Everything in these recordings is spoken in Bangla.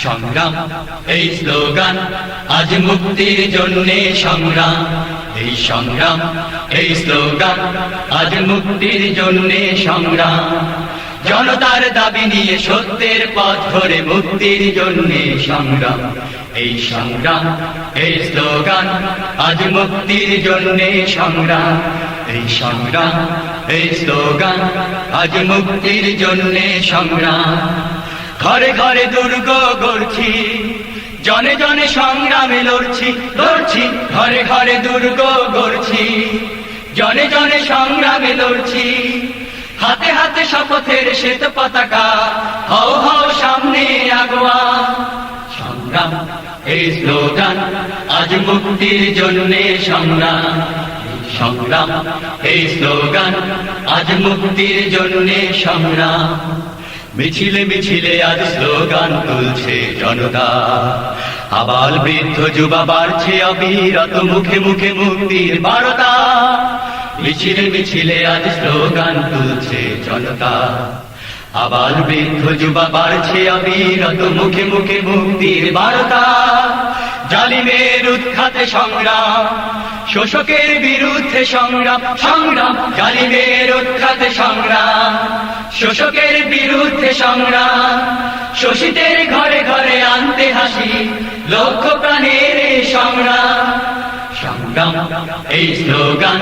সংগ্রাম এই স্লোগান আজ মুক্তির জন্যে সংগ্রাম, এই সংগ্রাম এই স্লোগান আজ মুক্তির জন্যে সংগ্রাম। জনতার দাবি নিয়ে সত্যের পথ ধরে মুক্তির জন্যে সংগ্রাম, এই সংগ্রাম এই স্লোগান আজ মুক্তির জন্যে সংগ্রাম, এই সংগ্রাম এই স্লোগান আজ মুক্তির জন্যে সংগ্রাম। ঘরে ঘরে দুর্গ গড়ছি, জনে জনে সংগ্রামে লড়ছি লড়ছি, ঘরে ঘরে দুর্গ গড়ছি, জনে জনে সংগ্রামে লড়ছি। হাতে হাতে শপথের শ্বেত পতাকা, হও হও সামনে আগোয়া। সংগ্রাম এই স্লোগান আজ মুক্তির জন্যে সংগ্রাম, সংগ্রাম এই স্লোগান আজ মুক্তির জন্যে সংগ্রাম। মিছিলে মিছিলে আজ স্লোগান তুলছে জনতা, আবাল বৃদ্ধ যুবা বাড়ছে অবিরত মুখে মুখে মুক্তির বার্তা। মিছিলে মিছিলে আজ স্লোগান তুলছে জনতা, আবাল বৃদ্ধ যুবা বাড়ছে অবিরত মুখে মুখে মুক্তির বার্তা। জালিমের উৎখাতে সংগ্রাম, শোষকের বিরুদ্ধে সংগ্রাম সংগ্রাম, জালিমের উৎখাতে সংগ্রাম, শোষকের বিরুদ্ধে সংগ্রাম। শোষিতের ঘরে ঘরে আনতে হাসি, লক্ষ প্রাণের সংগ্রাম। সংগ্রাম এই স্লোগান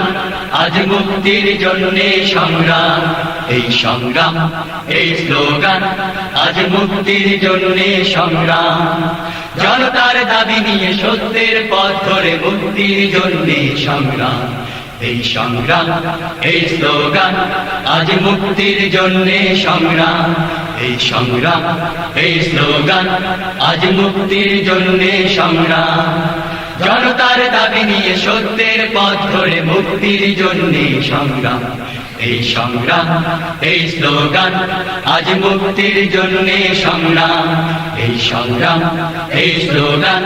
আজ মুক্তির জন্যে সংগ্রাম, এই সংগ্রাম এই স্লোগান আজ মুক্তির জন্যে সংগ্রাম। জনতার দাবি নিয়ে সত্যের পথ ধরে মুক্তির জন্যে সংগ্রাম, এই সংগ্রাম এই স্লোগান আজ মুক্তির জন্যে সংগ্রাম, এই সংগ্রাম এই স্লোগান আজ মুক্তির জন্যে সংগ্রাম। জনতার দাবি নিয়ে সত্যের পথ ধরে মুক্তির জন্যে সংগ্রাম, এই সংগ্রাম এই স্লোগান আজ মুক্তির জন্যে সংগ্রাম, এই সংগ্রাম এই স্লোগান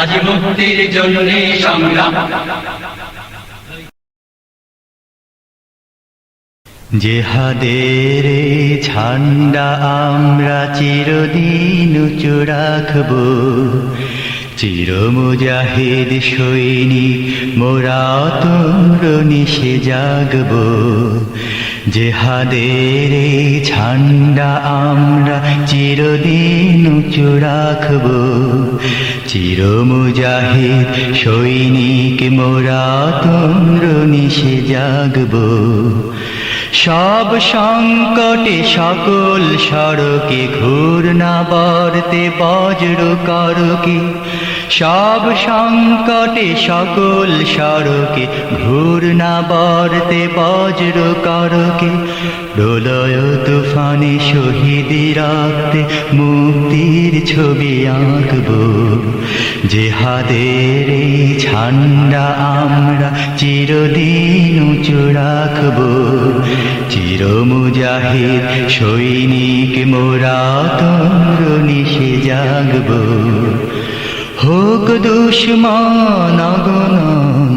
আজ মুক্তির জন্যে সংগ্রাম। জিহাদের ঝান্ডা আমরা চিরদিন উঁচু রাখব, চির মুজাহিদ সৈনিক মোরা তরুণীশে জাগব। জিহাদের ঝান্ডা আমরা চিরদিন উঁচু রাখব, চির মুজাহিদ সৈনিক মোরা তরুণীশে জাগব। সব সংকটে সকল সড়কে ঘূর্ণা বর্তে বজ্র করকে, সব সংকটে সকল সড়কে ঘূর্ণা বর্তে বজ্র করকে। প্রলয় তুফানে শহীদি রক্তে মুক্তির ছবি আঁকব। জিহাদের ঝান্ডা আমরা চিরদিন উঁচু রাখব, চির মুজাহিদ সৈনিক মোরা তরুণীশে জাগব। হোক দুশমন অগণন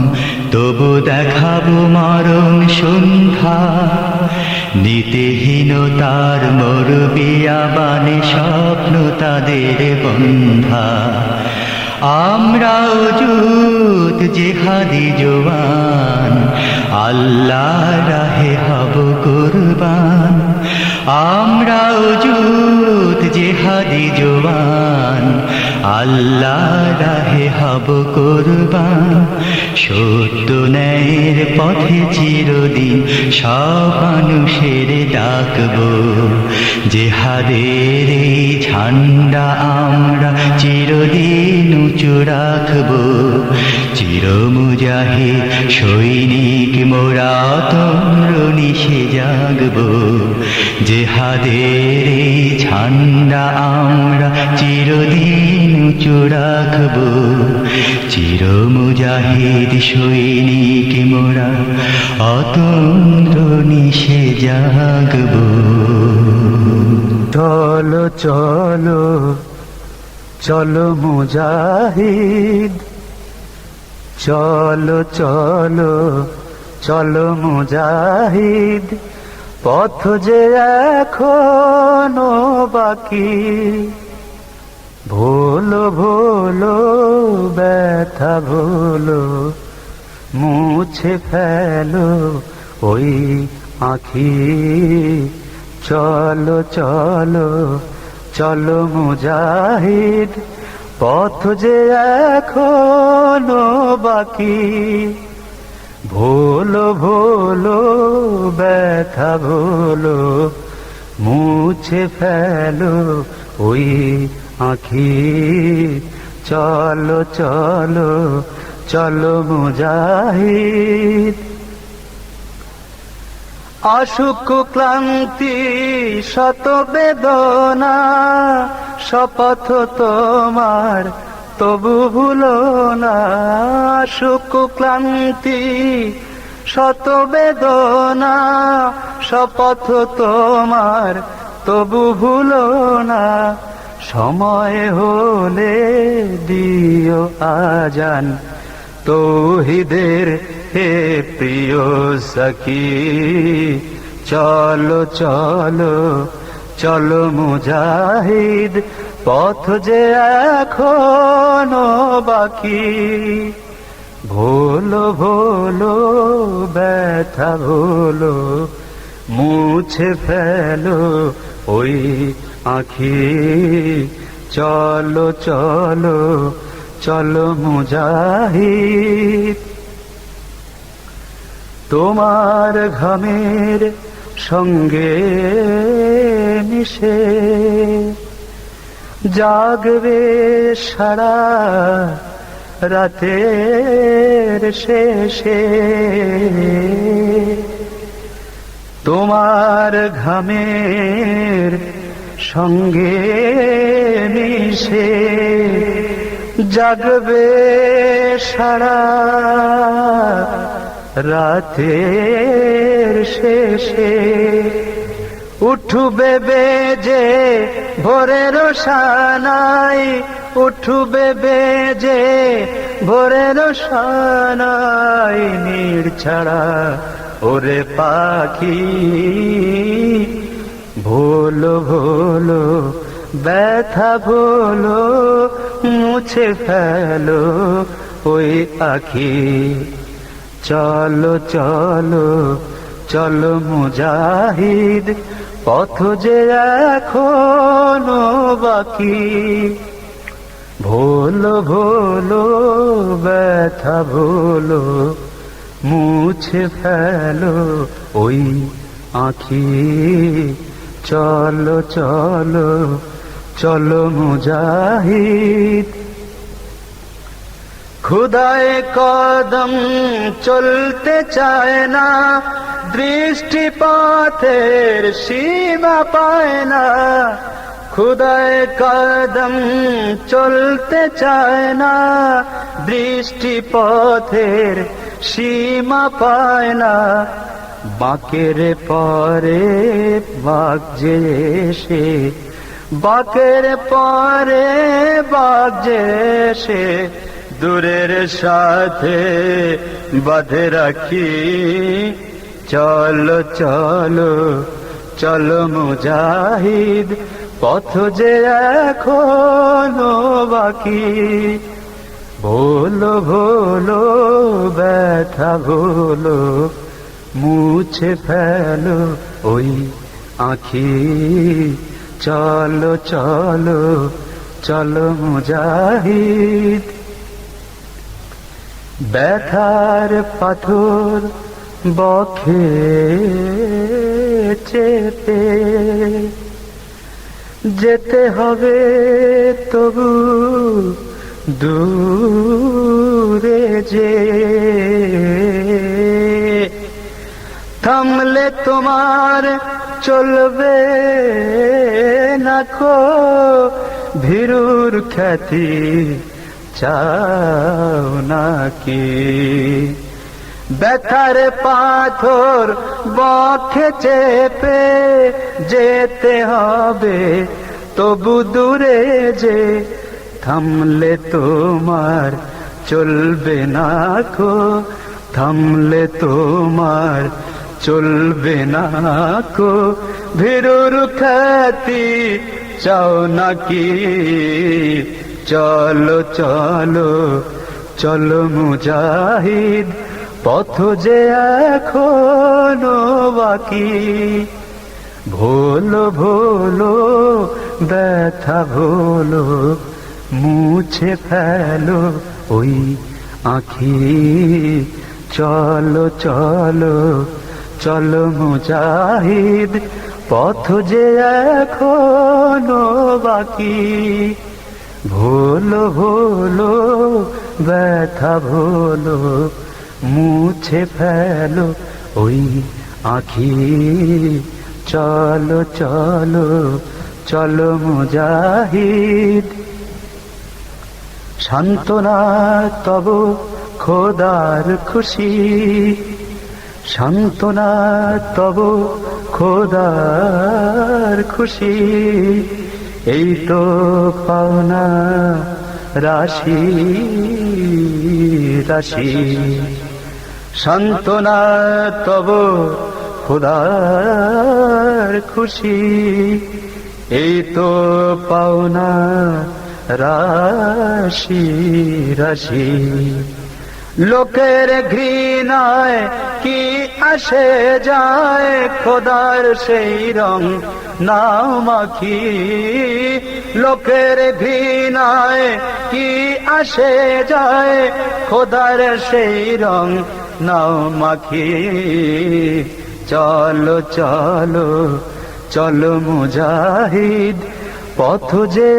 তবু দেখাবো মরণ সন্ধ্যা, নীতিহীনতার মরবিয়াবানে স্বপ্ন তাদের বন্ধা। আমরাও যুত জিহাদি জওয়ান, আল্লাহ রাহে হব কুরবান। আমরাও যুত জিহাদি জওয়ান, আল্লাহ রাহে হব কুরবান। সত্য ন্যায়ের পথে চিরদিন সব মানুষের ডাকব। জিহাদের ঝান্ডা আমরা চিরদিন উঁচু রাখব, চির মুজাহিদ সৈনিক মোরা তরুণীশে জাগব। জিহাদের ঝান্ডা আমরা চিরদিন উঁচু রাখব, চির মুজাহিদ সৈনিক মোরা অতরুণীশে জাগব। চলো চলো চলো মুজাহিদ, চলো চলো চলো মুজাহিদ। পথ যে এখনো বাকি, ভোলো ভোলো ব্যথা ভোলো, মুছে ফেলো ওই আঁখি। চলো চলো চলো মুজাহিদ, পথ যে এখনো বাকি। ভোলো ভোলো ব্যথা ভোলো, মুছে ফেলো ওই আঁখি। চলো চলো চলো মুজাহিদ। আসুক ক্লান্তি শত বেদনা, শপথ তোমার তবু ভুলো না। আসুক ক্লান্তি শত বেদনা, শপথ তোমার তবু ভুলো না। সময় হলে দিও আজান তৌহিদের হে প্রিয় সখী। চলো চলো চলো মুজাহিদ, পথ যে এখনো বাকি। ভোলো ভোলো ব্যথা ভোলো, মুছে ফেলো ওই আঁখি। চলো চলো চলো মুজাহিদ। তোমার ঘামের সঙ্গে মিশে জাগবে সারা রাতের শেষে। তোমার ঘামের সঙ্গে মিশে জাগবে সারা রাতের শেষে। উঠবে বেজে ভোরের সানাই, উঠবে বেজে ভোরের সানাই। নীড় ছাড়া ওরে পাখি, ভোলো ভোলো ব্যথা ভোলো, মুছে ফেলো ওই আঁখি। চলো চলো চলো মুজাহিদ, পথ যে এখনো বাকি। ভোলো ভোলো ব্যথা ভোলো, মুছে ফেলো ওই আঁখি। চলো চলো চলো মুজাহিদ। খুদায়ে কদম চলতে চায় না, দৃষ্টিপথের সীমা পায় না। খুদায়ে কদম চলতে চায় না, দৃষ্টিপথের সীমা পায় না। বাঁকের পরে বাঁক যে এসে, বাঁকের পরে বাঁক যে এসে দূরের সাথে বাঁধে রাখি। চলো চলো চলো মুজাহিদ, পথ যে এখনো বাকি। ভোলো ভোলো ব্যথা ভোলো, মুছে ফেলো ওই আঁখি। চলো চলো চলো মুজাহিদ। ব্যথার পাথর বক্ষে চেপে যেতে হবে তবু দূরে যে। থামলে তোমার চলবে না কো, ভীরুর খ্যাতি চাও নাকি। ব্যথার পাথর বক্ষে চেপে যেতে হবে তবু দূরে যে। থামলে তোমার চলবে না কো, থামলে তোমার চলবে না কো, ভীরুর খ্যাতি চাও নাকি? চলো চলো চলো মুজাহিদ, পথ যে এখনো বাকি। ভোলো ভোলো ব্যথা ভোলো, মুছে ফেলো ওই আঁখি। চলো চলো চলো মুজাহিদ, পথ যে এখনো বাকি। ভোলো ভোলো ব্যথা ভোলো, মুছে ফেলো ওই আঁখি। চলো চলো চলো মুজাহিদ। সান্ত্বনা তব খোদার খুশি, সান্ত্বনা তব খোদার খুশি। এই তো পাওনা রাশি রাশি। সান্ত্বনা তব খোদার খুশি, এই তো পাওনা রাশি রাশি। লোকের ঘৃণায় কি আসে যায়, খোদার সেই রং নাও মাখি। লোকের ঘৃণায় কি আসে যায়, খোদার সেই রং নাও মাখি। চলো চলো চলো মুজাহিদ, পথ যে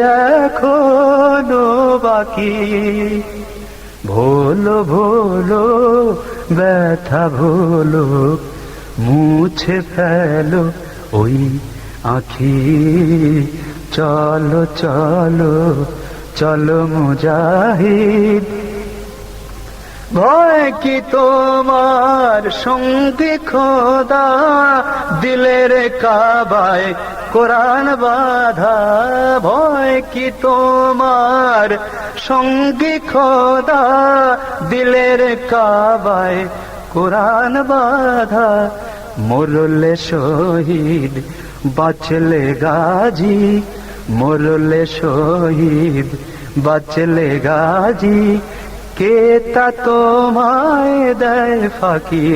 এখনো বাকি। ভোলো ভোলো ব্যথা ভোলো, মুছে ফেলো ওই আঁখি। চলো চলো চলো মুজাহিদ। ভয় কি তোমার সঙ্গী খোদা, দিলের কাবায় কোরআন বাঁধা। ভয় কি তোমার সঙ্গী খোদা, দিলের কাবায় কোরআন বাঁধা। মরলে শহীদ বাঁচলে গাজী, মরলে শহীদ বাঁচলে গাজী। কে তা তোমায় দেয় ফাঁকি,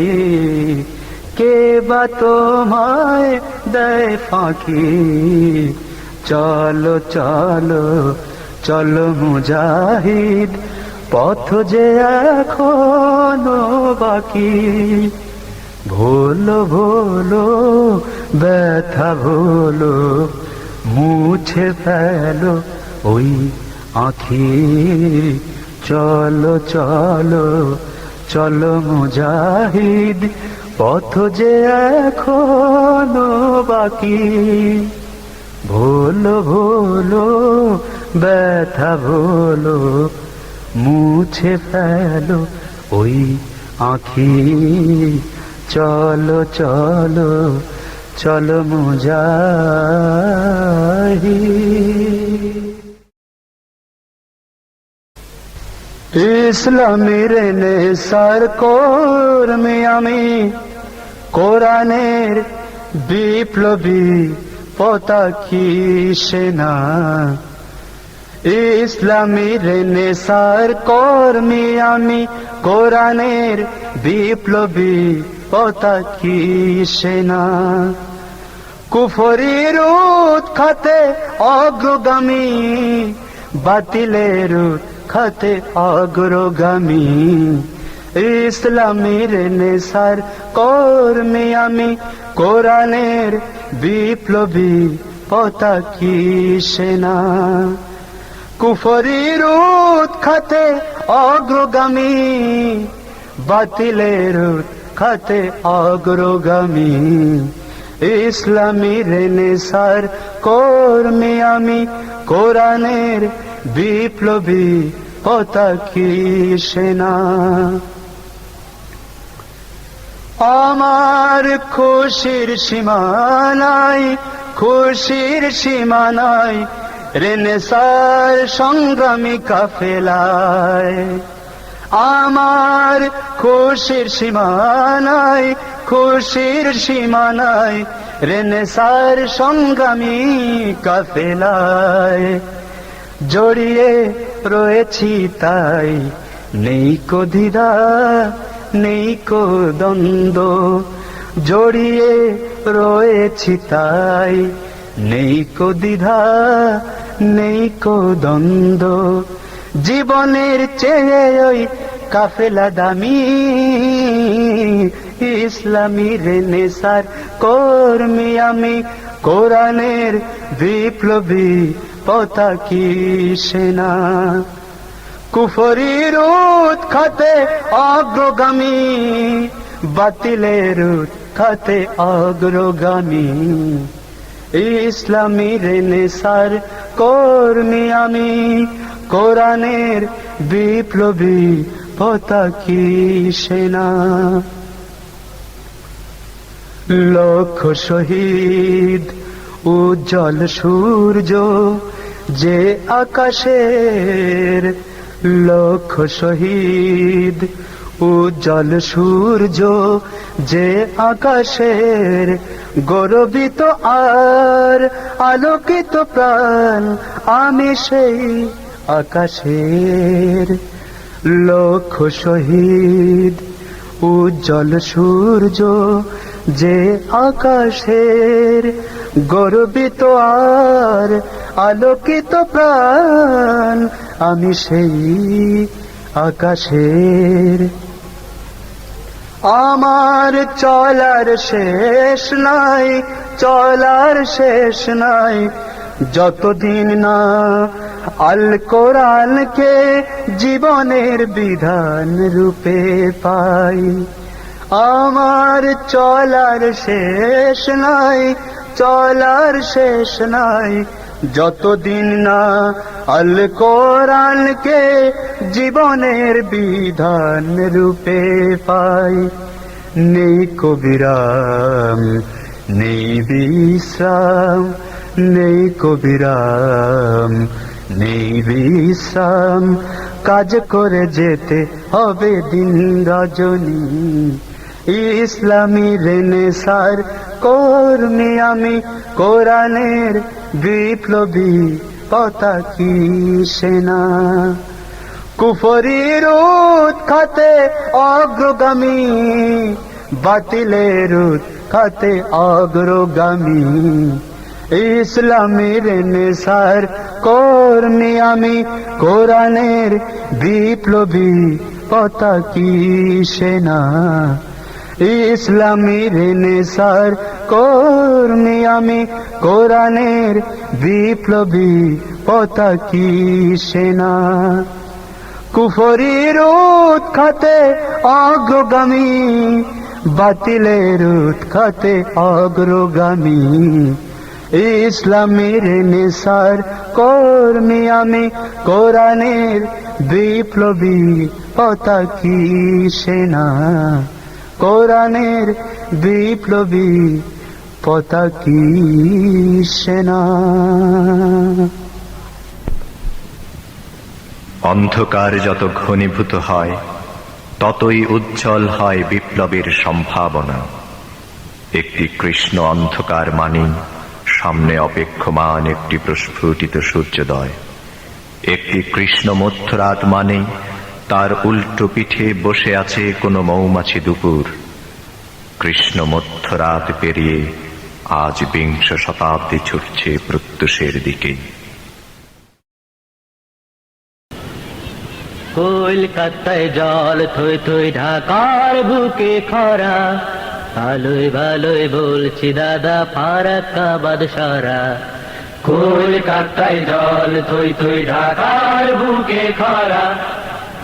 কে বা তোমায় দেয় ফাঁকি। চলো চলো চলো মুজাহিদ, পথ যে এখনো বাকি। ভোলো ভোলো ব্যথা ভোলো, মুছে ফেলো ওই আঁখি। চলো চলো চলো মুজাহিদ, পথ যে এখনো বাকি। ভোলো ভোলো ব্যথা ভোলো, মুছে ফেলো ওই আঁখি। চলো চলো চলো মুজাহিদ। ইসলামের নেশার কর্মী আমি, কোরআনের বিপ্লবী পতাকি সেনা। ইসলামের নেশার কর্মী আমি, কোরআনের বিপ্লবী পতাকি সেনা। কুফরির উৎখাতে অগ্রগামী, বাতিলের উৎখাতে অগ্রগামী। ইসলামের নেশার কর্মী আমি, কোরআনের বিপ্লবী পতাকি সেনা। কুফরির উৎখাতে অগ্রগামী, বাতিলের উৎখাতে অগ্রগামী। ইসলামের নেশার কর্মী আমি, কোরআনের বিপ্লবী পতাকি সেনা। আমার খুশির সীমানায়, খুশির সীমানায়, রেনেসার সংগ্রামী কাফেলায়। আমার খুশির সীমানায়, খুশির সীমানায়, রেনেসার সংগ্রামী কাফেলায় জড়িয়ে রয়েছি তাই নেই কো দ্বিধা নেই কো দ্বন্দ্ব জড়িয়ে রয়েছি তাই নেই কো দ্বিধা নেই কো দ্বন্দ্ব জীবনের চেয়ে ওই কাফেলা দামি ইসলামী রেনেসার কর্মী আমি কোরআনের বিপ্লবী পতাকি সেনা কুফরির উৎখাতে অগ্রগামী বাতিলের উৎখাতে অগ্রগামী ইসলামী রেনেসার কর্মী আমি কোরআনের বিপ্লবী পতাকি সেনা লক্ষ শহীদ উজ্জ্বল সূর্য যে আকাশের লক্ষ শহীদ উজ্জ্বল সূর্য যে আকাশের গৌরবিত আর আলোকিত প্রাণ আমি সেই আকাশের লক্ষ শহীদ উজ্জ্বল সূর্য যে আকাশের গর্বিত আর আলোকিত প্রাণ আমি সেই আকাশের আমার চলার শেষ নাই চলার শেষ নাই যতদিন না আল কোরআনকে জীবনের বিধান রূপে পাই আমার চলার শেষ নাই চলার শেষ নাই যতদিন না আল কোরআনকে জীবনের বিধান রূপে পাই নেই কবিরাম নেই বিশ্রাম নেই কবিরাম নেই বিশ্রাম কাজ করে যেতে হবে দিন রজনী ইসলামী রেনেসার কর্মী আমি কোরআনের বিপ্লবী পতাকি সেনা কুফরির উৎখাতে অগ্রগামী বাতিলের উৎখাতে অগ্রগামী ইসলামী রেনেসার কর্মী আমি কোরআনের বিপ্লবী পতাকি সেনা ইসলামী রেনেসার কর্মী আমি কোরআনের বিপ্লবী পতাকি সেনা কুফরির উৎখাতে অগ্রগামী বাতিলের উৎখাতে অগ্রগামী ইসলামী রেনেসার কর্মী আমি কোরআনের বিপ্লবী পতাকি সেনা কোরআনের বিপ্লবী পতাকি সেনা অন্ধকার যত ঘনীভূত হয় ততই উজ্জ্বল হয় বিপ্লবের সম্ভাবনা একটি কৃষ্ণ অন্ধকার মানি সামনে অপেক্ষমান একটি প্রস্ফুটিত সূর্যোদয় একটি কৃষ্ণ মধ্যরাত মানে তার উল্টো পিঠে বসে আছে কোনো মৌমাছি দুপুর কৃষ্ণ মধ্যরাত পেরিয়ে আজ বিংশ শতাব্দী ছুটছে প্রত্যুষের দিকে কলকাতায় জল থই থই ঢাকার বুকে খরা ভালোই ভালোই বলছি দাদা ফারাক্কাবাদ সারা কলকাতায় জল থই থই ঢাকার বুকে খরা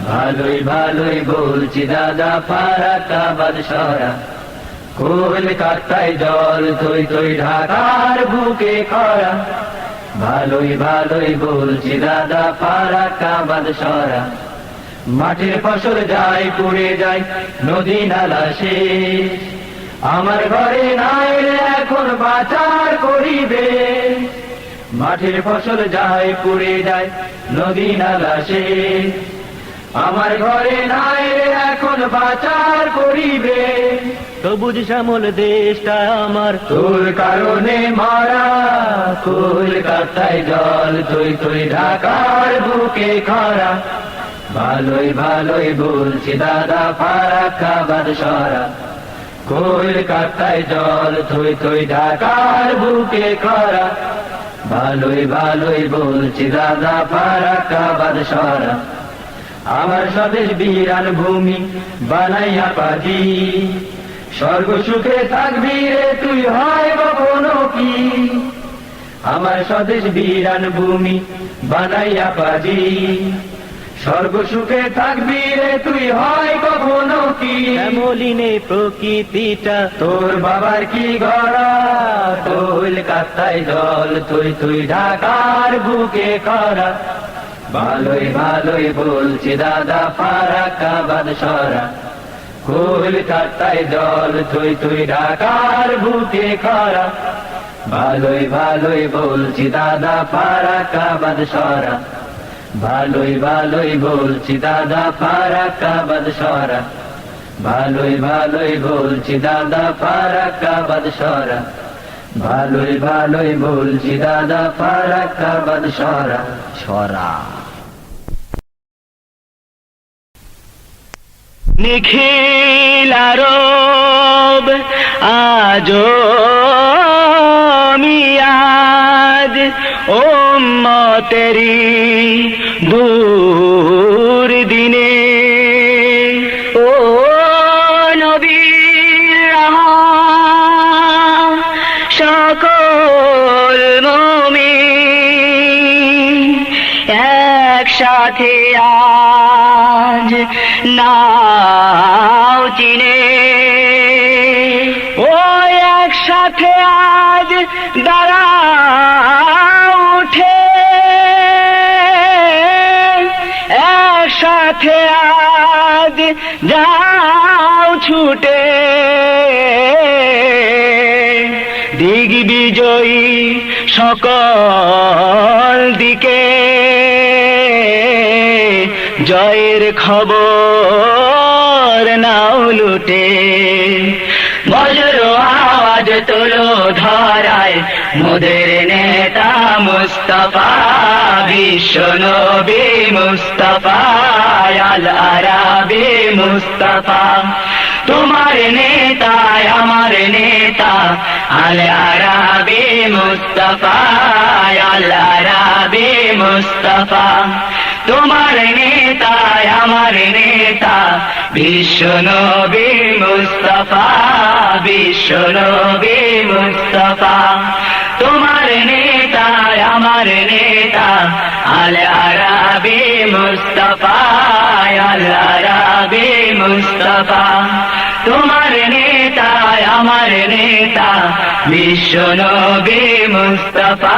ভালোই ভালোই বলছি দাদা ফারাক্কাবাদ সরা কলকাতায় জল থই থই ঢাকার বুকে খরা ভালোই ভালোই বলছি দাদা ফারাক্কাবাদ সরা মাঠের ফসল যায় পুড়ে যায় নদী নালা শেষ আমার ঘরে নাই রে এখন বাঁচার করিবে মাঠের ফসল যায় পুড়ে যায় নদী নালা শেষ আমার ঘরে নাই রে এখন বাঁচার করিবে সবুজ শ্যামল দেশটা আমার তোর কারণে মারা কলকাতায় জল তুই তুই ঢাকার বুকে খরা ভালোই ভালোই বলছি দাদা ফারাক্কাবাদ সরা কলকাতায় জল তুই তুই ঢাকার বুকে খরা ভালোই ভালোই বলছি দাদা ফারাক্কাবাদ সরা আমার স্বদেশ বিরান ভূমি বানাইয়া পাজি স্বর্গ সুখে থাকবি রে তুই হয় কখনো কি আমার স্বদেশ বিরান ভূমি বানাইয়া পাজি স্বর্গ সুখে থাকবি রে তুই হয় কখনো কি শ্যামলিনে প্রকৃতিটা তোর বাবার কি গড়া কলকাতায় জল তুই তুই ঢাকার বুকে করা ভালোই ভালোই বলছি দাদা ফারাক্কাবাদ সরা কলকাতায় জল তুই তুই ঢাকার বুকে খরা ভালোই ভালোই বলছি দাদা ফারাক্কাবাদ সরা ভালোই ভালোই বলছি দাদা ফারাক্কাবাদ সরা ভালোই ভালোই বলছি দাদা ফারাক্কাবাদ সরা ভালোই ভালোই বলছি দাদা ফারাক্কাবাদ সরা সরা নিখিল আরব আজো মিয়াদ উম্মতেরি দূর দিনে ও নবীর রাহ সকল মুমিন একসাথে আজ নাও চিনে ও একসাথে আজ দাঁড়া উঠে একসাথে আজ যাও ছুটে দিগ্বিজয়ী সকল দিকে জয়ের খবর নাও লুটে বজ্র আওয়াজ তোলো ধরায় মোদের নেতা মুস্তাফা বিশ্ব নবী মুস্তাফা আল আরাবি মুস্তাফা তোমার নেতা আমার নেতা আল আরাবি মুস্তাফা আল আরাবি মুস্তাফা তোমার নেতা আমার নেতা বিশ্ব নবী মুস্তাফা বিশ্ব নবী মুস্তাফা তোমার নেতা আমার নেতা আল আরাবি মুস্তাফা আল আরাবি মুস্তাফা তোমার নেতা আমার নেতা বিশ্ব নবী মুস্তাফা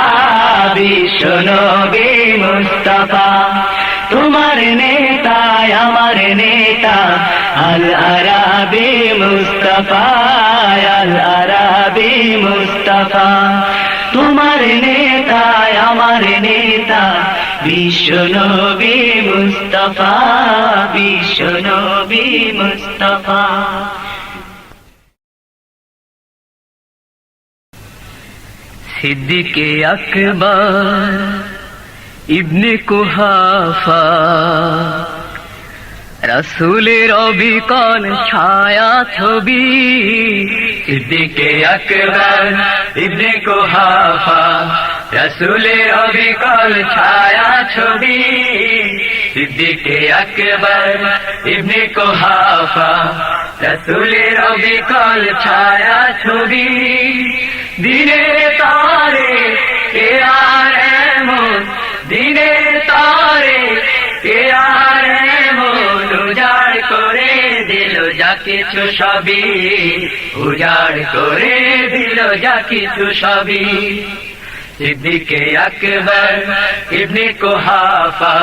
বিশ্ব নবী মুস্তাফা তোমার নেতা আমার নেতা আল আরাবি মুস্তাফা আল আরাবি মুস্তাফা তোমার নেতা আমার নেতা বিশ্ব নবী মুস্তাফা বিশ্ব নবী মুস্তাফা সিদ্দিকে আকবর ইবনে কুহাফা রাসূলের অবিকল ছায়া ছবি সিদ্দিকে আকবর ইবনে কুহাফা রাসূলের অবিকল ছায়া ছবি সিদ্দিকে আকবর ইবনে কুহাফা রাসূলের অবিকল ছায়া ছবি দিনের তারে কে আর এমন দিনের তারে কে আর এমন উজাড় করে দিল যা কিছু সবই উজাড় করে দিল যা কিছু সবই সিদ্দিকে আকবর ইবনে কুহাফা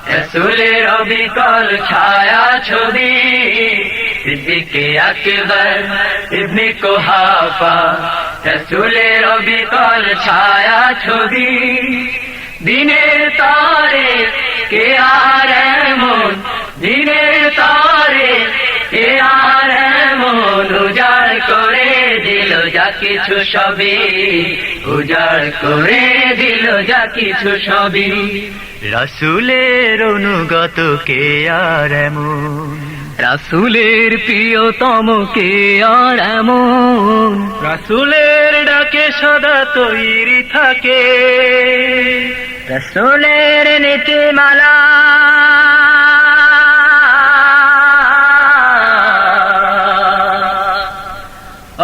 রাসূলের অবিকল ছায়া ছবি সিদ্দিকে আকবর ইবনে কুহাফা রাসূলের অবিকল ছায়া ছবি দিনের তারে কে আর এমন দিনের তারে কে আর এমন উজাড় উজাড় করে দিল যা কিছু সবই, উজাড় করে দিল যা কিছু সবই। রাসূলের অনুগত কে আর এমন, রাসূলের প্রিয়তম কে আর এমন, রাসূলের ডাকে সদা তৈরি থাকে, রাসূলের নীতিমালা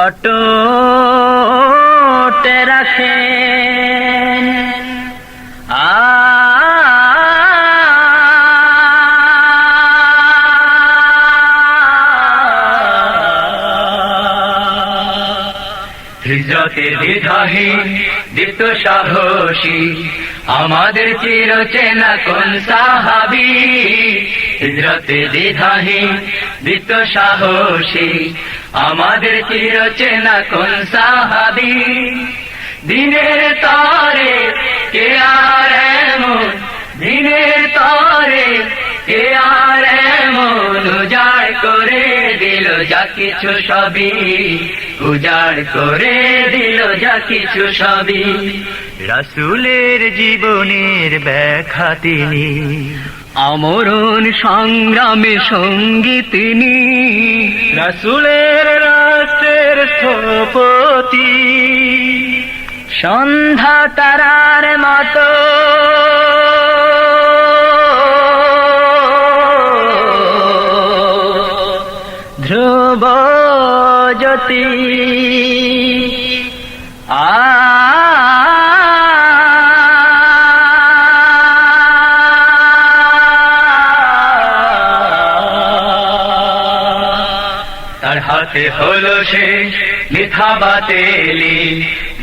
অটুট রাখেন। হিজরতের দ্বিধাহীন দীপ্ত সাহসী আমাদের চিরচেনা কোন সাহাবী, হিজরতের দ্বিধাহীন দীপ্ত সাহসী আমাদের চিরচেনা কোন সাহাবী। দিনের তরে কে আর এমন, দিনের তরে কে আর এমন, উজাড় করে দিল যা কিছু সবই, উজাড় করে দিল যা কিছু সবই। রাসূলের জীবনের ব্যাখ্যা তিনি, আমরণ সংগ্রামে সঙ্গী তিনি, রাসূলের রাষ্ট্রের স্থপতি, সন্ধ্যা তারার মতো ধ্রুব জ্যোতি। তার হাতে হলো শেষ মিথ্যা বাতেলি,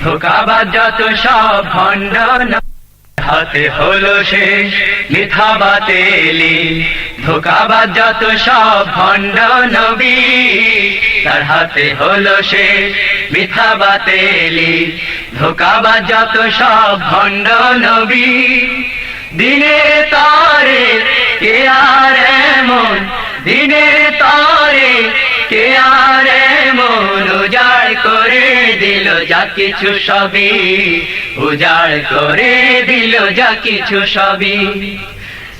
ধোঁকাবাজ যত সব ভণ্ড, হাতে হলো শেষ মিথ্যা বাতেলি, ধোঁকাবাজ যত সব ভণ্ড নবী। তার হাতে হলো শেষ মিথ্যা বাতেলি, ধোঁকাবাজ যত সব ভণ্ড নবী। দিনের তরে কে আর এমন, দিনের তরে কে আর এমন, উজাড় করে দিল যা কিছু সবই, উজাড় করে দিল যা কিছু সবই।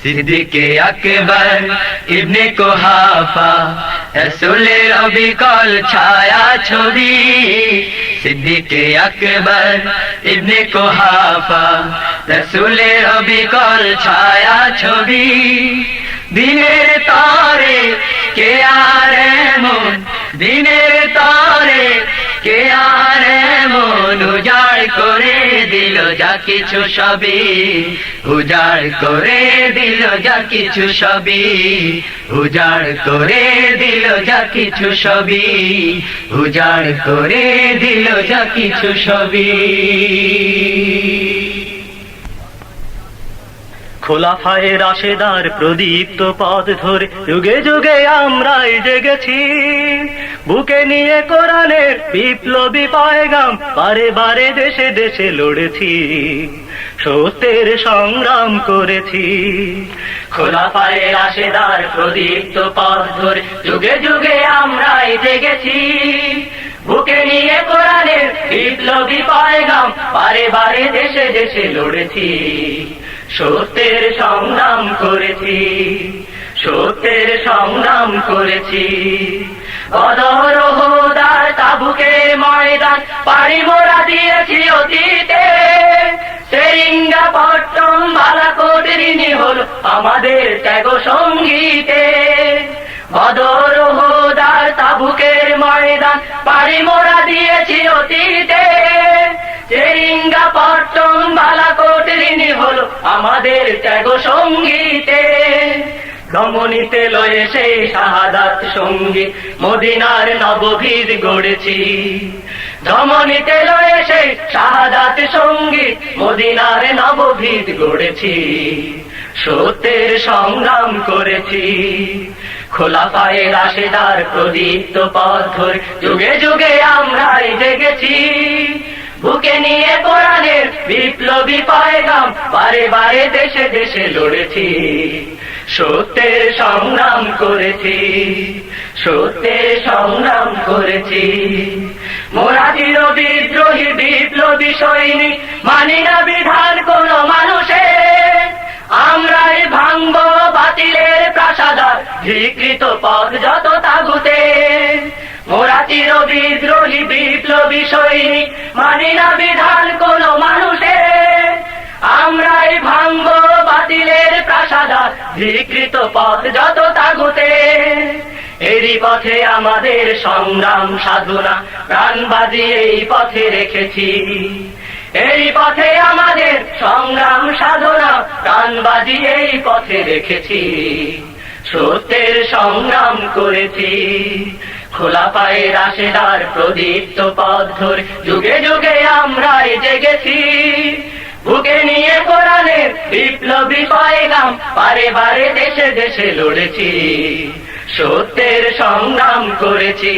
সিদ্দিকে আকবর ইবনে কুহাফা রাসূলের অবিকল ছায়া ছবি, সিদ্দিকে আকবর ইবনে কুহাফা রাসূলের অবিকল ছায়া ছবি। দিনের তরে কে আর এমন, দিনের তরে কে আর এমন, উজাড় করে দিল যা কিছু সবই, উজাড় করে দিল যা কিছু সবই, উজাড় করে দিল যা কিছু সবই, উজাড় করে দিল যা কিছু সবই। খোলাফায়ে রাশেদার প্রদীপ্ত পথ ধরে যুগে যুগে আমরাই জেগেছি, বুকে নিয়ে কোরআনের বিপ্লবী পয়গাম বারে বারে দেশে দেশে লড়েছি, সত্যের সংগ্রাম করেছি। খোলাফায়ে রাশেদার প্রদীপ্ত পথ ধরে যুগে যুগে আমরাই জেগেছি, বুকে নিয়ে কোরআনের বিপ্লবী পয়গাম বারে বারে দেশে দেশে লড়েছি, সত্যের সংগ্রাম করেছি, সত্যের সংগ্রাম করেছি। বদর উহুদ আর তাবুকের ময়দান পাড়ি মোরা দিয়েছি অতীতে, সেরিঙ্গাপট্টম বালাকোট ঋণী হলো আমাদের ত্যাগ সঙ্গীতে। বদর উহুদ আর তাবুকের ময়দান পাড়ি মোরা দিয়েছি অতীতে, সেরিঙ্গাপট্টম বালাকোট ঋণী হলো আমাদের ত্যাগ সঙ্গীতে। ধমনীতে লয়ে সেই শাহাদাত সঙ্গীত মদিনার নবভীর গড়েছি, ধমনীতে লয়ে সেই শাহাদাত সঙ্গীত মদিনার নবভীর গড়েছি, সত্যের সংগ্রাম করেছি। খোলাফায়ে রাশেদার প্রদীপ্ত পথ ধরে যুগে যুগে আমরাই জেগেছি, বুকে নিয়ে কোরআনের বিপ্লবী পয়গাম বারে বারে দেশে দেশে লড়েছি, সত্যের সংগ্রাম করেছি, সত্যের সংগ্রাম করেছি। মোরা চির বিদ্রোহী বিপ্লবী সৈনিক, মানি না বিধান কোন মানুষের, আমরাই ভাঙবো বাতিলের প্রাসাদ, ধিকৃত পথ যত তাগুতে। মোরা চির বিদ্রোহী বিপ্লবী সৈনিক, মানি না বিধান কোন মানুষের, আমরাই ভাঙবো বাতিলের প্রাসাদ, ধিকৃত পথ যত তাগুতে। এরই পথে আমাদের সংগ্রাম সাধনা, প্রাণ বাজিয়ে এই পথে রেখেছি। এই পথে আমাদের সংগ্রাম সাধনা, প্রাণ বাজিয়ে এই পথে রেখেছি। সত্যের সংগ্রাম করেছি, খোলাফায়ে রাশেদার প্রদীপ্ত পথ ধরে যুগে যুগে আমরাই জেগেছি। বুকে নিয়ে কোরআনের বিপ্লবী পয়গাম বারে বারে দেশে দেশে লড়েছি, সত্যের সংগ্রাম করেছি।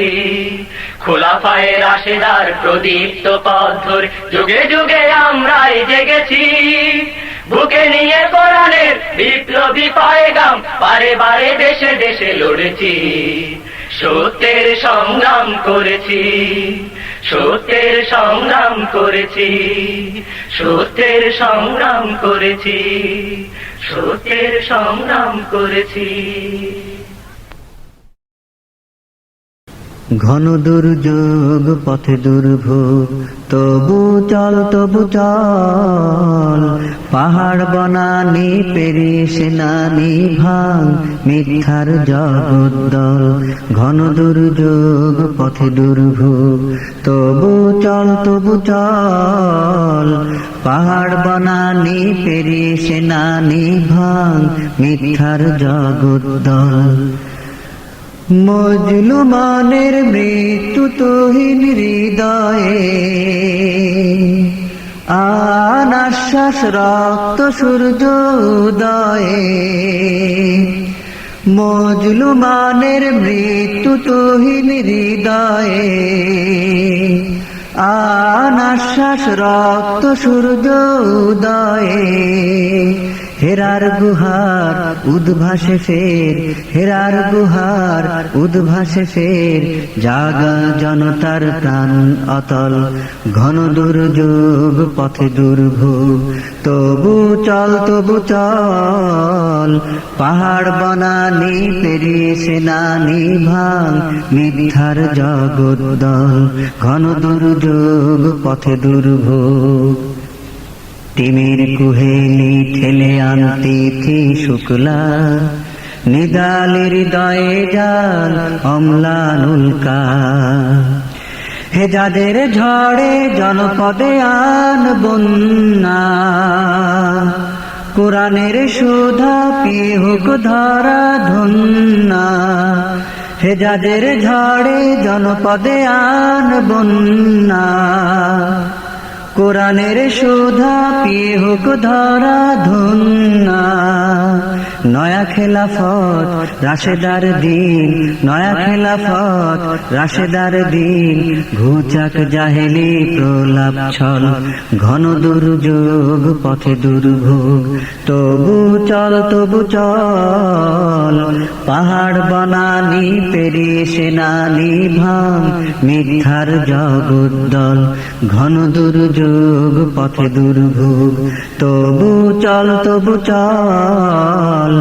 খোলাফায়ে রাশেদার প্রদীপ্ত পথ ধরে যুগে যুগে আমরাই জেগেছি। বুকে নিয়ে কোরআনের বিপ্লবী পয়গাম বারে বারে দেশে দেশে লড়েছি, সত্যের সংগ্রাম করেছি, সত্যের সংগ্রাম করেছি, সত্যের সংগ্রাম করেছি, সত্যের সংগ্রাম করেছি। ঘন দুর্যোগ পথে দুর্ভোগ, তবু চল তবু চল, পাহাড় বনানি পেরিয়ে সেনানি ভাঙ মিথ্যার জগদ্দল। ঘন দুর্যোগ পথে দুর্ভোগ, তবু চল তবু চল, পাহাড় বনানি পেরিয়ে সেনানি ভাঙ মিথ্যার জগদ্দল। মজলুমানের মৃত্যু তুহিন হৃদয়ে, আনাশ্বাস রক্ত সূর্য উদয়ে। মজলুমানের মৃত্যু তুহিন হৃদয়ে, আনাশ্বাস রক্ত সূর্য উদয়ে। হেরার গুহার উদ্ভাসে ফের, হেরার গুহার উদ্ভাসে ফের, জাগা জনতার প্রাণ অতল। ঘন দুর্যোগ পথে দুর্ভোগ, তবু চল তবু চল, পাহাড় বনানি পেরিয়ে সেনানি ভাঙ মিথ্যার জগদ্দল। ঘন দুর্যোগ পথে দুর্ভোগ, তিমির কুহেলি ঠেলে আনতে থি শুক্লা, নিদালির হৃদয়ে জাল অম্লানুলকা। হে যাদের ঝড়ে জনপদে আন বন্যা, কোরআনের সুধা পিয়ে হোক ধরা ধন্যা। হে যাদের ঝড়ে জনপদে আন বন্যা, কোরআনের সুধা পিয়ে হোক ধরা ধন্যা। নয়া খেলাফত রাশেদার দিন, নয়া খেলাফত রাশেদার দিন, ঘুচাক জাহেলি প্রলাপ ছল। ঘন দুর্যোগ পথে দুর্ভোগ, তবু চল তবু চল, পাহাড় বনানি পেরিয়ে সেনানি ভাঙ মিথ্যার জগদ্দল। ঘন দুর্যোগ পথে দুর্ভোগ, তবু চল তবু চল,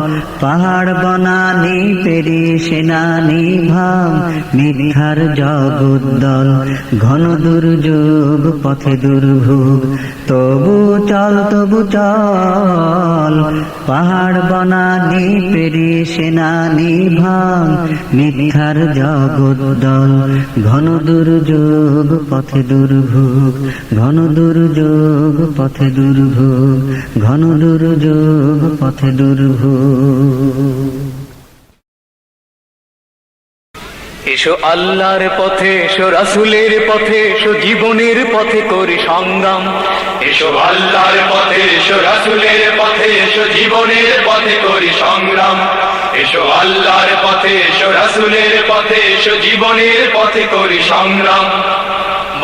পাহাড় বনানি পেরিয়ে সেনানি ভাঙ মিথ্যার জগদ্দল। ঘন দুর্যোগ পথে দুর্ভোগ, তবু চল তবু চল, পাহাড় বনানি পেরিয়ে সেনানি ভাঙ মিথ্যার জগদ্দল। ঘন দুর্যোগ পথে দুর্ভোগ, ঘন দুর্যোগ পথে দুর্ভোগ, ঘন দুর্যোগ পথে দুর্ভোগ। এসো আল্লাহর পথে, এসো রাসূলের পথে, এসো জীবনের পথে করি সংগ্রাম। এসো আল্লাহর পথে, এসো রাসূলের পথে, এসো জীবনের পথে করি সংগ্রাম। এসো আল্লাহর পথে, এসো রাসূলের পথে, এসো জীবনের পথে করি সংগ্রাম।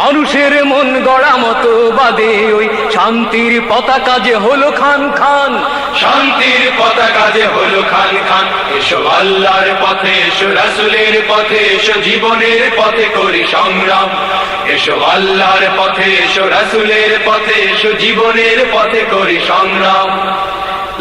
মানুষের মন গড়া মতো বাদে ওই শান্তির পতাকা যে হলো খান খান, শান্তির পতাকা যে হলো খান খান। এসো আল্লাহর পথে, এসো রাসূলের পথে, এসো জীবনের পথে করি সংগ্রাম। এসো আল্লাহর পথে, এসো রাসূলের পথে, এসো জীবনের পথে করি সংগ্রাম।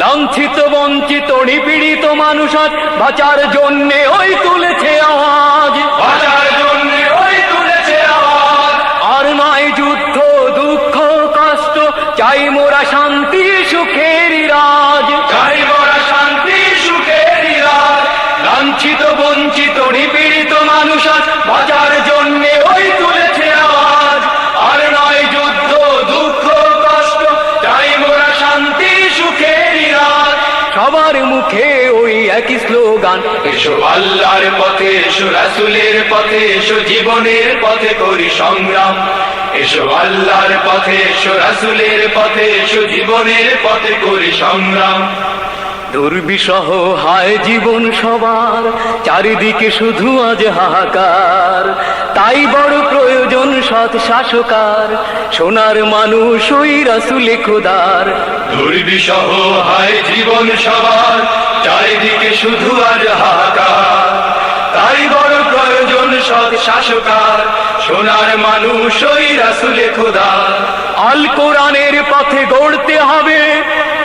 লাঞ্ছিত বঞ্চিত নিপীড়িত মানুষ আজ বাঁচার জন্যে ওই তুলেছে আওয়াজ, বাঁচার জন্যে ওই তুলেছে আওয়াজ। আর নয় যুদ্ধ দুঃখ কষ্ট, চাই মোরা শান্তি সুখের রাজ, চাই মোরা শান্তি সুখের রাজ। লাঞ্ছিত বঞ্চিত নিপীড়িত মানুষ আজ বাঁচার জন্যে ওই তুলেছে আওয়াজ। আর নয় যুদ্ধ দুঃখ কষ্ট, চাই মোরা শান্তি সুখের রাজ। সবার মুখে ওই একই স্লোগান, এসো আল্লাহর পথে, এসো রাসূলের পথে, এসো জীবনের পথে করি সংগ্রাম। এসো আল্লাহর পথে, এসো রাসূলের পথে, এসো জীবনের পথে করি সংগ্রাম। দুর্বিষহ হায় জীবন সবার, চারিদিকে শুধু আজ হাহাকার। তাই বড় প্রয়োজন সৎ শাসকার, সোনার মানুষ ওই রাসূলে খোদার। দুর্বিষহ হায় জীবন সবার, চারিদিকে শুধু আজ হাহাকার। তাই বড় প্রয়োজন সৎ শাসকার, সোনার মানুষ ওই রাসূলে খোদার। আল কোরআনের পথে গড়তে হবে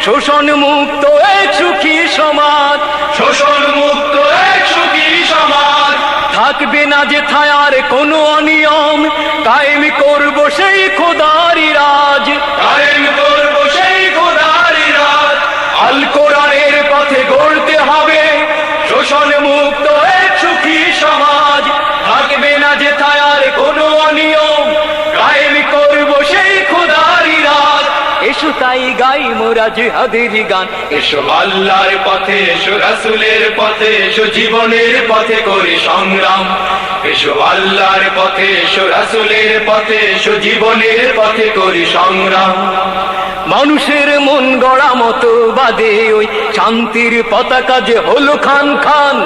শোষণ মুক্ত এক সুখী সমাজ, শোষণ মুক্ত এক সুখী সমাজ। থাকবে না যে থায়ার কোনো অনিয়ম, কায়েম করব সেই খোদারি রাজ, কায়েম করব সেই খোদারি রাজ। আল কোরআনের পথে গড়তে হবে শোষণ মুক্ত এক সুখী সমাজ। থাকবে না যে থায়ার কোনো অনিয়ম, কায়েম করব সেই খোদারি রাজ। এসো তাই গাই মোরা জিহাদের গান, এসো আল্লাহর পথে, এসো রাসূলের পথে, এসো জীবনের পথে করি সংগ্রাম। এসো আল্লাহর পথে, এসো রাসূলের পথে, এসো জীবনের পথে করি সংগ্রাম। মানুষের মন গড়া মতো বাদে ওই শান্তির পতাকা যে হলো খান খান,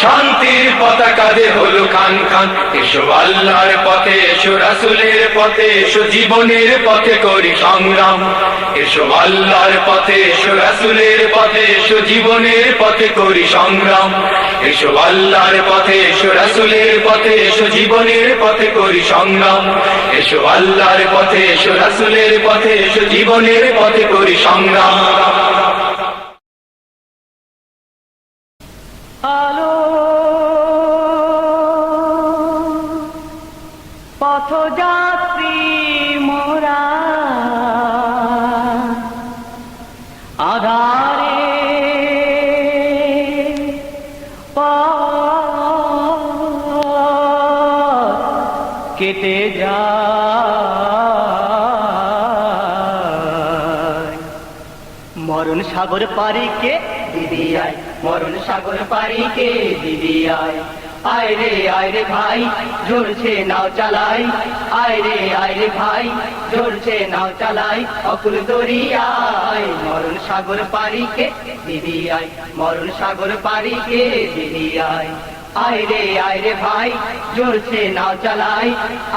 শান্তির পতাকা যে হলো খান খান। এসো আল্লাহর পথে, এসো রাসূলের পথে, এসো জীবনের পথে করি সংগ্রাম। এসো আল্লাহর পথে, এসো রাসূলের পথে, এসো জীবনের পথে করি সংগ্রাম। এসো আল্লাহর পথে, এসো রাসূলের পথে, এসো জীবনের পথে করি সংগ্রাম। এসো আল্লাহর পথে, এসো রাসূলের পথে, এসো জীবনের পথে করি সংগ্রাম। আলো পথযাত্রী মোরা, আধারে পথ কেটে যায়। মরণ সাগর পারিকে দিদি আয়, মরণ সাগর পারিকে দিদি আয়। আয় রে ভাই, ঝরছে নাও চালাই। আয় রে ভাই, ঝরছে নাও চালাই। অকুল দরিয়ায় মরণ সাগর পারিকে দিদি আয়, মরণ সাগর পারিকে দিদি আয়। আয় রে ভাই, ঝরছে নাও চালাই।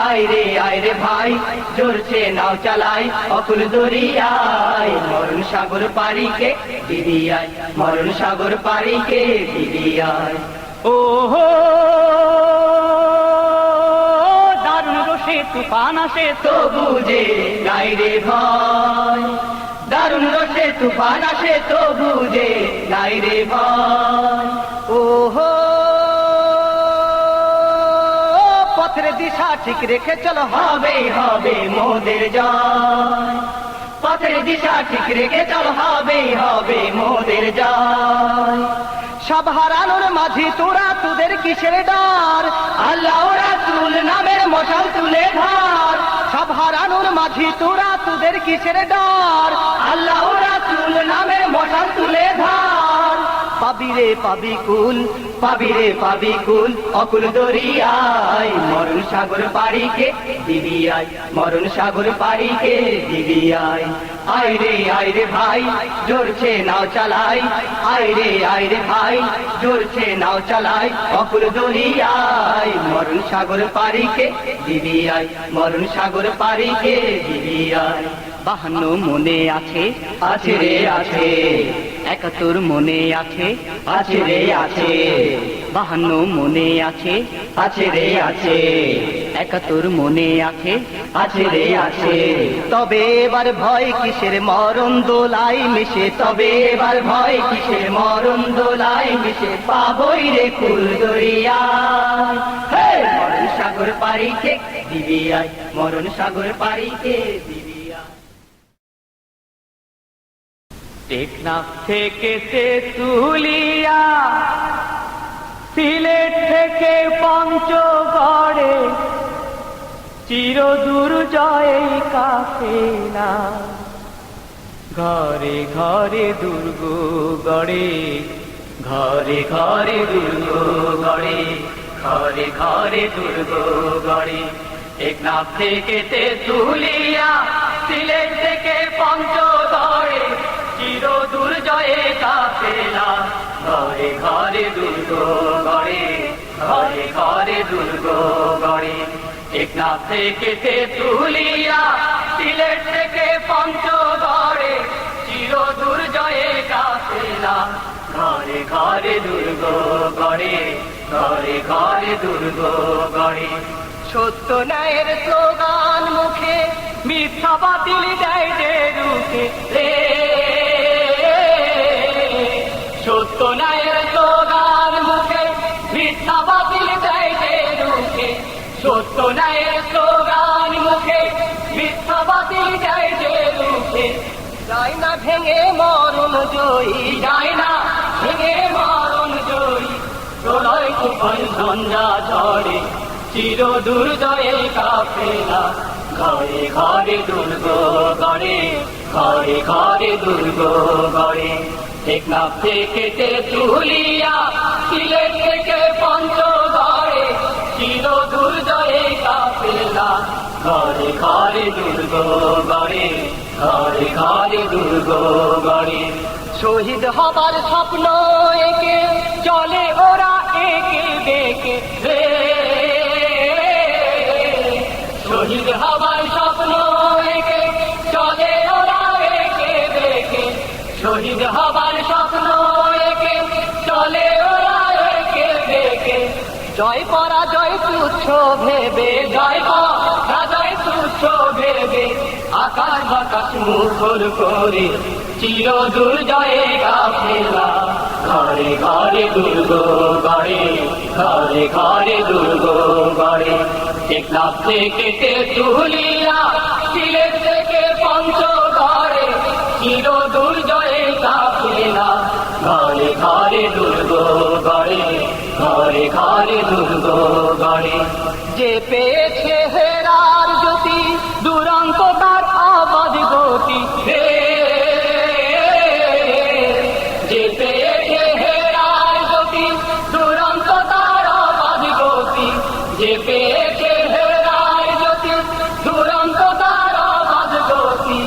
আয় রে ভাই, ঝরছে নাও চালাই। অকুল দরিয়ায় মরণ সাগর পারিকে দিদি আয়, মরণ সাগর পারিকে দিদি আয়। ও হো দারুণ রোষে তুফান আসে তো বুঝে নাই রে ভাই। দারুণ রোষে তুফান আসে তো বুঝে নাই রে ভাই। ও হো পথের দিশা ঠিক রেখে চলো, হবে হবে মোদের জয়। পথের দিশা ঠিক রেখে চলো, হবে হবে মোদের জয়। সব হারানোর মাঝে তোরা তোদের কিসের ডর, আল্লাহ রাসূল নামের মশাল তুলে ধর। সব হারানোর মাঝে তোরা তোদের কিসের ডর, আল্লাহ রাসূল নামের মশাল তুলে ধর। পাবিরে পাবি কুল, পাবিরে পাবি কুল অকুল দরিয়ায়। মরণ সাগর পারিকে দিবি আয়, মরণ সাগর পারিকে দিবি আয়। আয় রে ভাই জোরছে নাও চালাই, আয় রে ভাই জোরছে নাও চালাই অকুল দরিয়ায়। মরণ সাগর পারিকে দিবি আয়, মরণ সাগর পারিকে দিবি আয়। 52 মনে আছে, আছে রে আছে। 71 মনে আছে, আছে রে আছে। 52 মনে আছে, আছে রে আছে। 71 মনে আছে, আছে রে আছে। তবে এবার ভয় কিসের মরণ দোলাই মিশে, তবে এবার ভয় কিসের মরণ দোলাই মিশে। পাবই রে কুল দরিয়ায়। হে মরণ সাগর পারিকে দিবি আয়, মরণ সাগর পারিকে দিবি আয়। টেকনাফ থেকে তেঁতুলিয়া, সিলেট থেকে পঞ্চগড়ে, চিরদূর জয় কাফেলা। ঘরে ঘরে দুর্গ গড়ে, ঘরে ঘরে দুর্গ গড়ে, ঘরে ঘরে দুর্গ গড়ে। টেকনাফ থেকে তেঁতুলিয়া, সিলেট থেকে পঞ্চগড়ে, চিরদূর জয়ে কাফেলা। ঘরে ঘরে দুর্গ গড়ে, ঘরে ঘরে দুর্গ গড়ে। টেকনাফ থেকে তেঁতুলিয়া, সিলেট থেকে পঞ্চগড়ে, চিরদূর জয়ে কাফেলা। ঘরে ঘরে দুর্গ গড়ে, ঘরে ঘরে দুর্গ গড়ে। সত্য ন্যায়ের স্লোগান মুখে, মিথ্যা বাতিল দেয় যে রুখে রে। সত্য ন্যায়ের স্লোগান মুখে, মিথ্যা বাতিল দেয় যে রুখে। সত্য ন্যায়ের স্লোগান মুখে, মিথ্যা বাতিল দেয় যে রুখে। যায় না ভেঙে মরণ জয়ী, যায় না ভেঙে মরণ জয়ী। প্রলয় তুফান ঝঞ্ঝা ঝড়ে, চিরদূর জয়ে কাফেলা। ঘরে ঘরে দুর্গ গড়ে, ঘরে ঘরে দুর্গ গড়ে। টেকনাফ থেকে তেঁতুলিয়া, সিলেট থেকে পঞ্চগড়ে, চিরদূর জয়ে কাফেলা। ঘরে ঘরে দুর্গ গড়ে, ঘরে ঘরে দুর্গ গড়ে। শহীদ হবার স্বপ্ন একে চলে ওরা একে বেঁকে রে। শহীদ হবার স্বপ্ন একে চলে ওরা একে বেঁকে। শহীদ হবার স্বপ্ন একে চলে ওরা একে বেঁকে। জয় পরাজয় তুচ্ছ ভেবে, জয় পরাজয় তুচ্ছ ভেবে, আকাশ বাতাস মুখর করে, চিরদূর জয়ে কাফেলা। ঘরে ঘরে দুর্গ গড়ে, ঘরে ঘরে দুর্গ গড়ে। টেকনাফ থেকে তেঁতুলিয়া, সিলেট থেকে পঞ্চগড়ে, চিরদূর জয়ে কাফেলা। ঘরে ঘরে দুর্গ গড়ে, ঘরে ঘরে দুর্গ গড়ে। যে পেয়েছে হেরার জ্যোতি, দুরন্ত তার আবাদ গতি হে। যে পেয়েছে হেরার জ্যোতি, দুরন্ত তার আবাদ গতি। যে পেয়েছে হেরার জ্যোতি, দুরন্ত তার আবাদ গতি।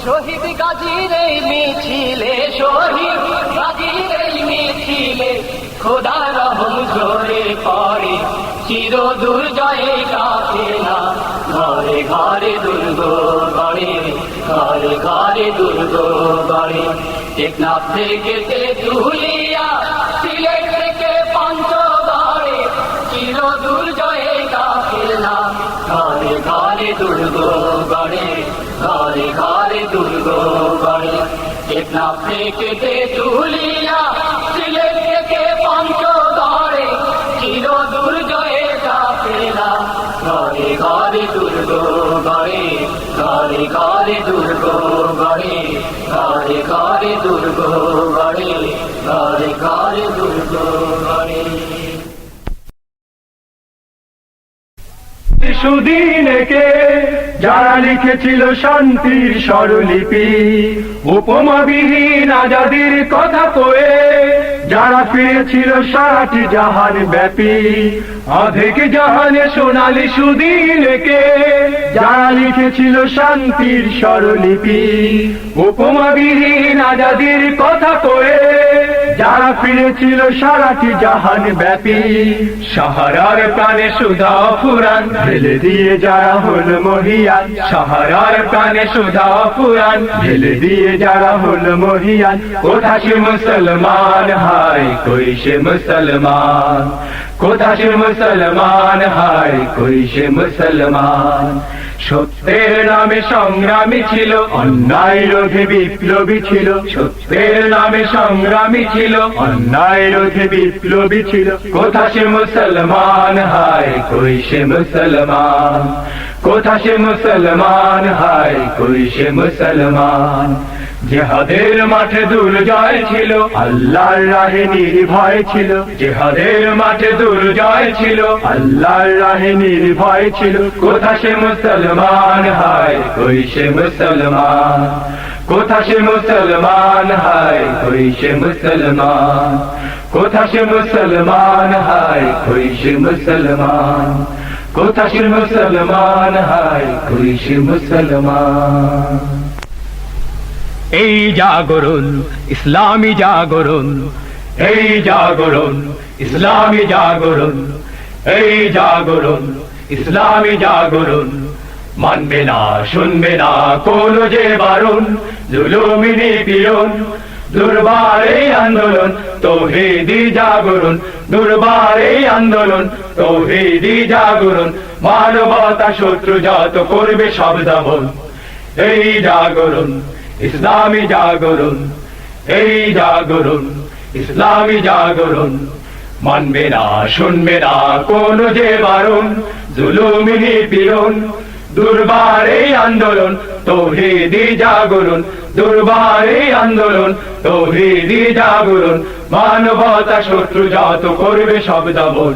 শহীদ গাজীর এই মিছিলে, শহীদ গাজীর এই মিছিলে, খোদা রহম ঝরে পড়ে, চিরদূর জয়ে কাফেলা। ঘরে ঘরে দুর্গ গড়ে, ঘরে ঘরে দুর্গ গড়ে। টেকনাফ থেকে তেঁতুলিয়া, সিলেট থেকে পঞ্চগড়ে, চিরদূর জয়ে কাফেলা। ঘরে ঘরে দুর্গ গড়ে, ঘরে ঘরে দুর্গ গড়ে। টেকনাফ থেকে তেঁতুলিয়া, সিলেট থেকে পঞ্চগড়ে, চিরদূর জয়ে কাফেলা। ঘরে ঘরে দুর্গ গড়ে, ঘরে ঘরে দুর্গ গড়ে, ঘরে ঘরে দুর্গ গড়ে, ঘরে ঘরে দুর্গ গড়ে। সুদিনেকে যারা লিখেছিল শান্তির স্বরলিপি, উপমাবিহীন আজাদির কথা কয়ে যারা ফিরেছিল সারাটি জাহান ব্যাপী, অধেক জাহানে সোনালি সুদিনকে, যারা লিখেছিল শান্তির স্বরলিপি, উপমাবিহীন আজাদির কথা কয়ে, যারা ফিরেছিল সারাটি জাহান ব্যাপী, সাহারার প্রাণে সুধা ফুরান ঢেলে দিয়ে যারা হল মহিয়ান, সাহারার প্রাণে সুধা ফুরান ঢেলে দিয়ে যারা হল মহিয়ান। কোথা সে মুসলমান হায় কই সে মুসলমান, কোথা সে মুসলমান হায় কই সে মুসলমান। সত্যের নামে সংগ্রামী ছিল, অন্যায় রোধে বিপ্লবী ছিল, সত্যের নামে সংগ্রামী ছিল, অন্যায় রোধে বিপ্লবী ছিল। কোথা সে মুসলমান হায় কই সে মুসলমান, কোথা সে মুসলমান হায় কই সে মুসলমান। জিহাদের মাঠে দুর্জয় ছিল, আল্লাহর রাহে নির্ভয় ছিল, জিহাদের মাঠে দুর্জয় ছিল, আল্লাহর রাহে নির্ভয় ছিল। কোথা সে মুসলমান হায় কই সে মুসলমান, কোথা সে মুসলমান হায় কই সে মুসলমান, কোথা সে মুসলমান হায় কই সে মুসলমান, কোথা সে মুসলমান হায় কই সে মুসলমান। এই জাগরণ ইসলামী জাগরণ, এই জাগরণ ইসলামী জাগরণ, এই জাগরণ ইসলামী জাগরণ। মানবে না শুনবে না কোন যে বারণ, জুলুমি নিপীড়ন দুর্বার এই আন্দোলন, তৌহিদি জাগরণ দুর্বার এই আন্দোলন, তৌহিদি জাগরণ। মানবতা শত্রু যত করবে সব দমন, এই জাগরণ ইসলামী জাগরণ, এই জাগরণ ইসলামী জাগরণ। মানবে না শুনবে না কোন যে বারণ, জুলুমি নিপীড়ন দুর্বার এই আন্দোলন, তৌহিদি জাগরণ দুর্বার এই আন্দোলন, তৌহিদি জাগরণ। মানবতা শত্রু যত করবে সব দমন,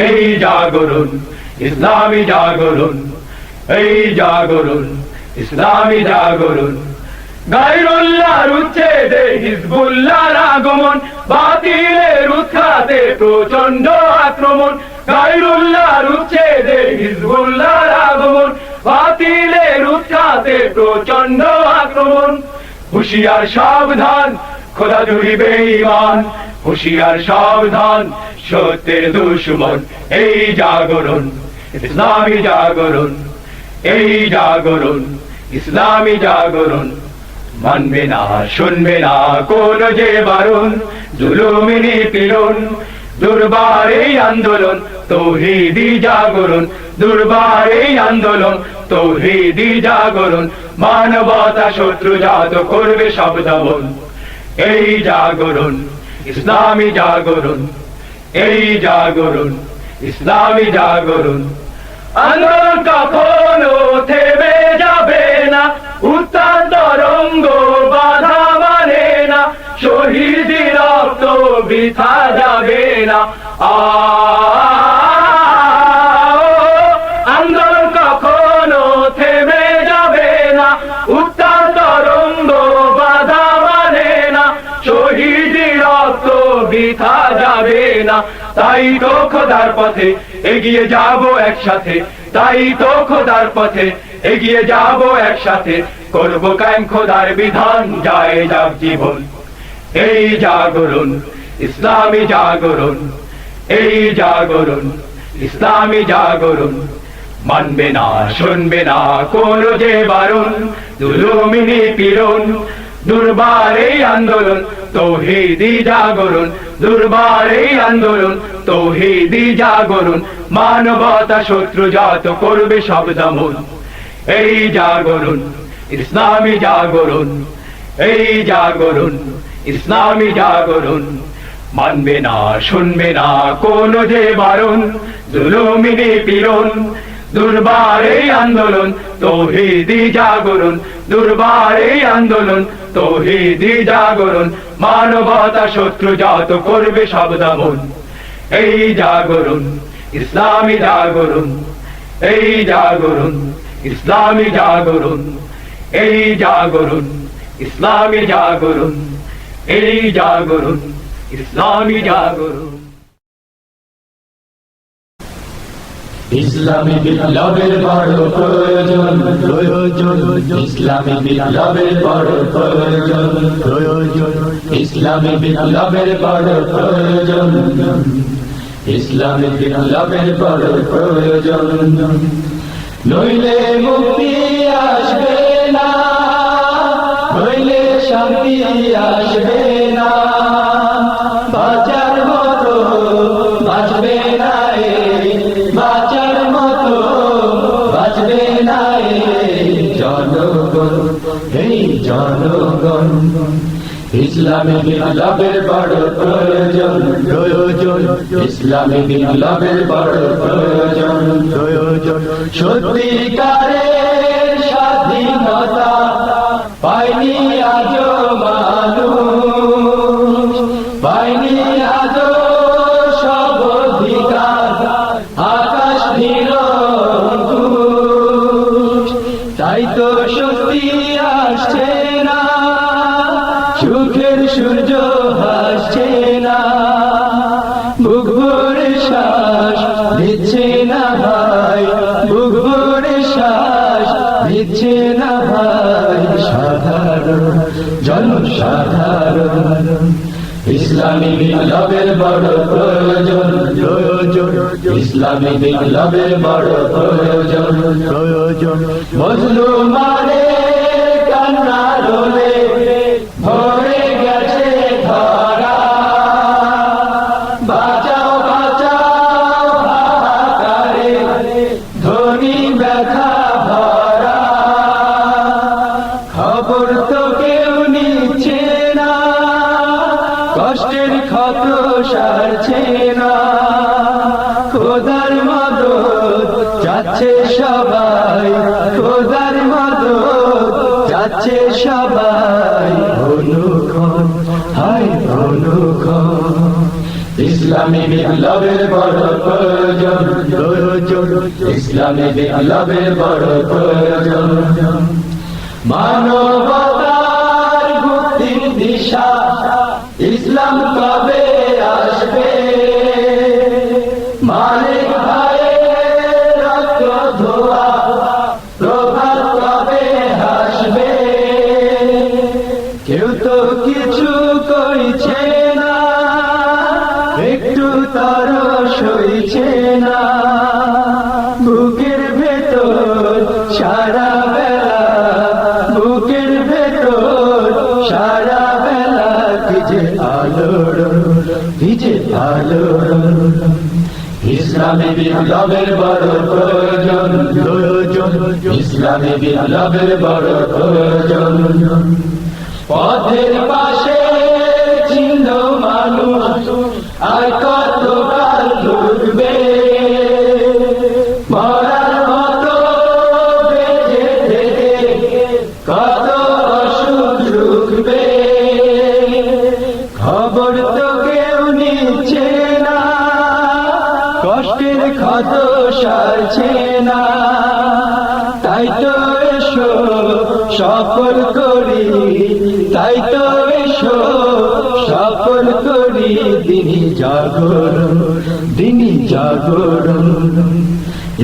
এই জাগরণ ইসলামী জাগরণ, এই জাগরণ ইসলামী জাগরণ। গায়রুল্লাহর উচ্ছেদে হিজবুল্লাহর আগমন, বাতিলের উৎখাতে প্রচন্ড আক্রমণ। গায়রুল্লাহর উচ্ছেদে হিজবুল্লাহর আগমন, বাতিলের উৎখাতে প্রচন্ড আক্রমণ। হুঁশিয়ার সাবধান খোদা জুড়িবে ঈমান, হুঁশিয়ার সাবধান সত্যের দুশমন। এই জাগরণ ইসলামী জাগরণ, এই জাগরণ ইসলামী জাগরণ। মানবে না শুনবে না কোন যে বারণ, জুলুমি নিপীড়ন দুর্বার এই আন্দোলন, তৌহিদি জাগরণ দুর্বার এই আন্দোলন, তৌহিদি জাগরণ। মানবতা শত্রু জাত করবে সব দমন, এই জাগরণ ইসলামী জাগরণ, এই জাগরণ ইসলামী জাগরণ। আন্দোলন কখনো থেমে যাবে না, উত্তাল তরঙ্গ বাধা মানে না, শহীদি রক্ত বৃথা যাবে না। আন্দোলন কখনো থেমে যাবে না, উত্তাল তরঙ্গ বাধা মানে না, শহীদি রক্ত বৃথা যাবে না। তাই তো খোদার পথে এগিয়ে যাব একসাথে, তাই তো খোদার পথে এগিয়ে যাব একসাথে, করব কায়েম খোদার বিধান যায় যাব জীবন। এই জাগরণ ইসলামী জাগরণ, এই জাগরণ ইসলামী জাগরণ। মানবে না শুনবে না কোন যে বারণ, জুলুমি নিপীড়ন দুর্বার এই আন্দোলন, তৌহিদি জাগরণ দুর্বার এই আন্দোলন, তৌহিদি জাগরণ। মানবতা শত্রু জাত করবে সব দমন, এই জাগরণ ইসলামী জাগরণ, এই জাগরণ ইসলামী জাগরণ। মানবে না শুনবে না কোন যে বারণ, জুলুমি নিপীড়ন দুর্বার এই আন্দোলন, তৌহিদি জাগরণ দুর্বার এই আন্দোলন, তৌহিদি জাগরণ। মানবতা শত্রু জাত করবে সব দমন, এই জাগরণ ইসলামী জাগরণ, এই জাগরণ ইসলামী জাগরণ, এই জাগরণ ইসলামী জাগরণ, এই জাগরণ ইসলামী জাগরণ। ইসলামী বিপ্লবের বড় প্রয়োজন প্রয়োজন, ইসলামী বিপ্লবের বড় প্রয়োজন প্রয়োজন, ইসলামী বিপ্লবের বড় প্রয়োজন, ইসলামী বিপ্লবের বড় প্রয়োজন। নইলে মুক্তি আসবে না, নইলে শান্তি আসবে না, বাঁচার মতো বাঁচবে না এ, বাঁচার মতো বাঁচবে না এ জনগণ, এই জনগণ। ইসলামী বিপ্লবের বড় প্রয়োজন প্রয়োজন, ইসলামী বিপ্লবের বড় প্রয়োজন প্রয়োজন। সত্যিকারের স্বাধীনতা পায়নি আজও মানুষ, পায়নি আজও সব অধিকার, আকাশ নিরঙ্কুশ। তাই তো স্বস্তি আসছে না, সুখের সূর্য হাসছে না, বুক ভরে শ্বাস দিচ্ছে না ভাই, বুক ভরে শ্বাস দিচ্ছে না ভাই সাধারণ জনসাধারণ। ইসলামী বিপ্লবের বড় প্রয়োজন প্রয়োজন, ইসলামী বিপ্লবের বড় প্রয়োজন প্রয়োজন। মজলুমানের কান্না রোলে ভরে গেছে ধরা, বাঁচাও বাঁচাও হাহাকারে ধ্বনি ব্যথা ভরা। খবর তো কেউ নিচ্ছে না, কষ্টের ক্ষত সারছে না, খোদার মদদ চাচ্ছে সবাই, খোদার মদদ চাচ্ছে সবাই। অনুক্ষণ হায় অনুক্ষণ, ইসলামী বিপ্লবের বড় প্রয়োজন প্রয়োজন, ইসলামী বিপ্লবের বড় প্রয়োজন। মানবতার মুক্তির দিশা ইসলাম কবে আসবে, মালিক ভাইয়ের রক্ত ধোয়া প্রভাত কবে হাসবে। কেউ তো কিছু কইছে না, একটু তরস হইছে না, বুকের ভেতর সারা বেলা, বুকের ভেতর সারা বেলা ভিজে আলোড়ন ভিজে আলোড়ন। ইসলামী বিপ্লবের বড় প্রয়োজন প্রয়োজন, ইসলামী বিপ্লবের বড় প্রয়োজন। পথের পাশে চিহ্ন মানুষ আর কত কাল ঘুরবে, মরার মতো বেঁচে থেকে কত অসুখ রুখবে। খবর তো কেউ নিচ্ছে না, কষ্টের ক্ষত সারছে না, তাই তো এসো সফল করি, তাই তো এসো সফল করি দিনী জাগরণ দিনী জাগরণ।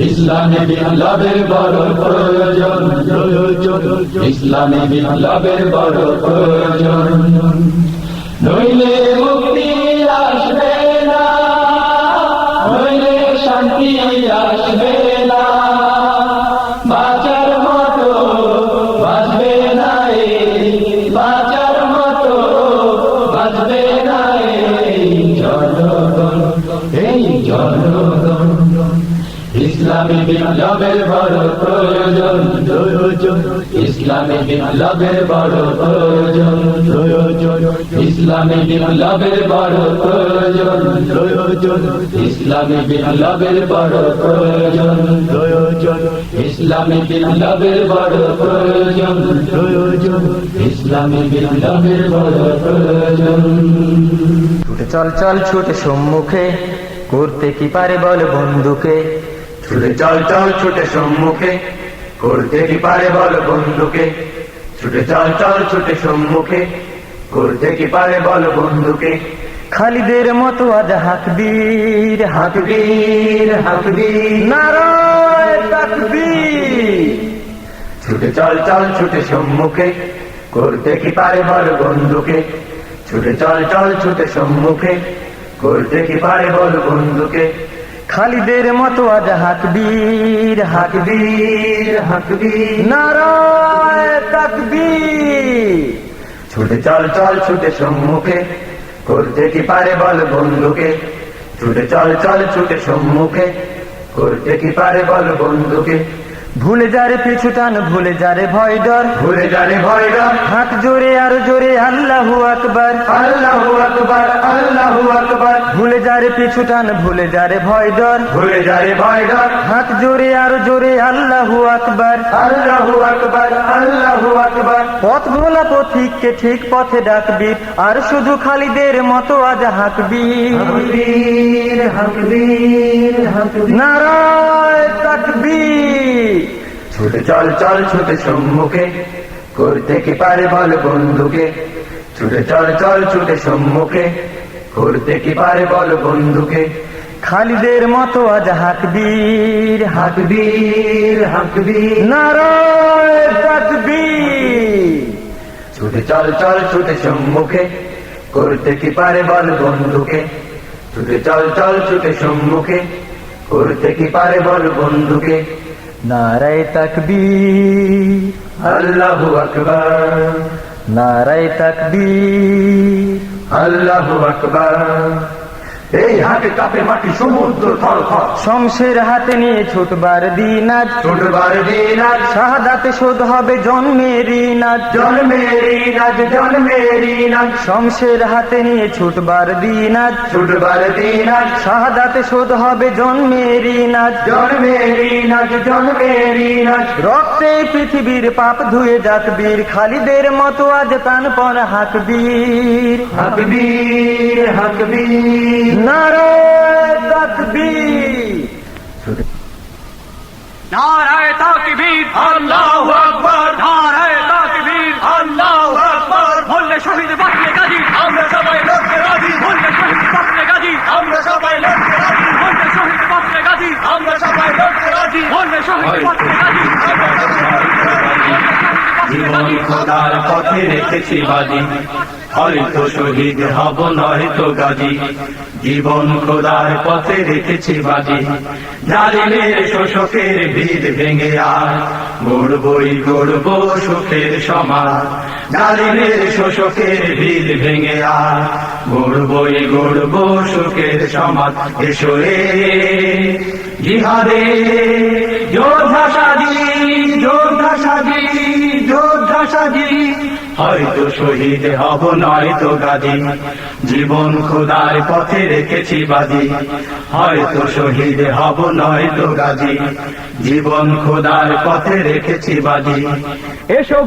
ইসলামী বিপ্লবের বড় প্রয়োজন প্রয়োজন, ইসলামী বিপ্লবের বড় প্রয়োজন। নইলে মুক্তি আসবে না, নইলে শান্তি আসবে না, বাঁচার মতো বাঁচবে না এ, বাঁচার মতো বাঁচবে না এই জনগণ, এই জনগণ। ইসলামী বিপ্লবের বড় প্রয়োজন প্রয়োজন, ইসলামী বিপ্লবের বড় প্রয়োজন প্রয়োজন, ইসলামী বিপ্লবের বড় প্রয়োজন প্রয়োজন, ইসলামী বিপ্লবের বড় প্রয়োজন প্রয়োজন, ইসলামী বিপ্লবের বড় প্রয়োজন প্রয়োজন, ইসলামী বিপ্লবের বড় প্রয়োজন। ছুটে চল চল ছুটে সম্মুখে, করতে কি পারে বল বন্ধুকে। ছুটে চল চল ছুটে সম্মুখে, করতে কি পারে বল বন্ধুকে। ছুটে চল চল ছুটে সম্মুখে, করতে কি পারে বল বন্ধুকে। খালিদের মতো আজ হাকবীর হাকবীর হাকবীর নারায়ে তাকবীর। ছুটে চল চল ছুটে সম্মুখে, করতে কি পারে বল বন্ধুকে। ছুটে চল চল ছুটে সম্মুখে, করতে কি পারে বল বন্ধুকে। খালিদের মতো আজ হাকবীর হাকবীর হাকবীর নারায়ে তাকবীর। ছুটে চল চল ছুটে সম্মুখে, করতে কি পারে বল বন্ধুকে। ছুটে চল চল ছুটে সম্মুখে, করতে কি পারে বল বন্ধুকে। ভুলে যারে পিছু টান, ভুলে যারে ভয় ডর, ভুলে যারে ভয় ডর, হাত জোরে আর জোরে আল্লাহু আকবার। আল্লাহু আকবার আল্লাহু আকবার। ভুলে যারে পিছু টান, ভুলে যারে ভয় ডর, ভুলে যারে ভয় ডর, হাত জোরে আর জোরে আল্লাহু আকবার। আল্লাহু আকবার আল্লাহু আকবার। পথ ভোলা পথিককে ঠিক পথে ডাকবি, আর শুধু খালিদের মতো আজ হাকবীর। হাকবীর হাকবীর হাকবীর নারায়ে তাকবীর। ছুটে চল চল ছুটে সম্মুখে, করতে কি পারে বল বন্ধুকে। ছুটে চল চল ছুটে সম্মুখে, করতে কি পারে বল বন্ধুকে। খালিদের মতো আজ হাকবীর হাকবীর হাকবীর নারায়ে তাকবীর। ছুটে চল চল ছুটে সম্মুখে, করতে কি পারে বল বন্ধুকে। ছুটে চল চল ছুটে সম্মুখে, করতে কি পারে বল বন্ধুকে। নারায়ে তাকবীর আল্লাহু আকবার নারায়ে তাকবীর। আল্লাহু আকবার। এই হাতে কাপে মাটি সমুদ্র থরথর, শমশের হাতে নিয়ে ছুটবার দিন আজ, ছুটবার দিন আজ, শাহাদাতে শোধ হবে জন্মেরই নাজ। জন্মেরই নাজ জন্মেরই নাজ। শমশের হাতে নিয়ে ছুটবার দিন আজ, ছুটবার দিন আজ, শাহাদাতে শোধ হবে জন্মেরই নাজ। জন্মেরই নাজ জন্মেরই নাজ। রক্তে পৃথিবীর পাপ ধুয়ে যাক বীর, খালিদের মতো আজ প্রাণপণ হাকবীর। হাকবীর হাকবীর নারায়ে তাকবীর। নারায়ে তাকবীর, আল্লাহু আকবার। নারায়ে তাকবীর, আল্লাহু আকবার। বললে শহীদ বাঁচলে গাজী, আমরা সবাই লড়তে রাজি। বললে শহীদ বাঁচলে গাজী, আমরা সবাই লড়তে রাজি। বললে শহীদ বাঁচলে গাজী, আমরা সবাই লড়তে রাজি। বললে শহীদ বাঁচলে গাজী, আমরা সবাই লড়তে রাজি। জীবন খোদার পথে রেখেছি বাজি, হয়তো শহীদ হব নয়তো গাজী। জীবন খোদার পথে রেখেছি বাজি, জালিমের শোষকের ভিত ভেঙে আর গড়বই গড়ব সুখের সমাজ। জালিমের শোষকের ভিত ভেঙে আর গড়বই গড়ব সুখের সমাজ। এসো রে জিহাদে যোদ্ধা সাজি, যোদ্ধা সাজি, যোদ্ধা সাজি। হয়তো শহীদ হব নয়তো গাজী, জীবন খোদার পথে রেখেছি বাজি। হয়তো শহীদ হব নয়তো গাজী, জীবন খোদার পথে রেখেছি বাজি। এসব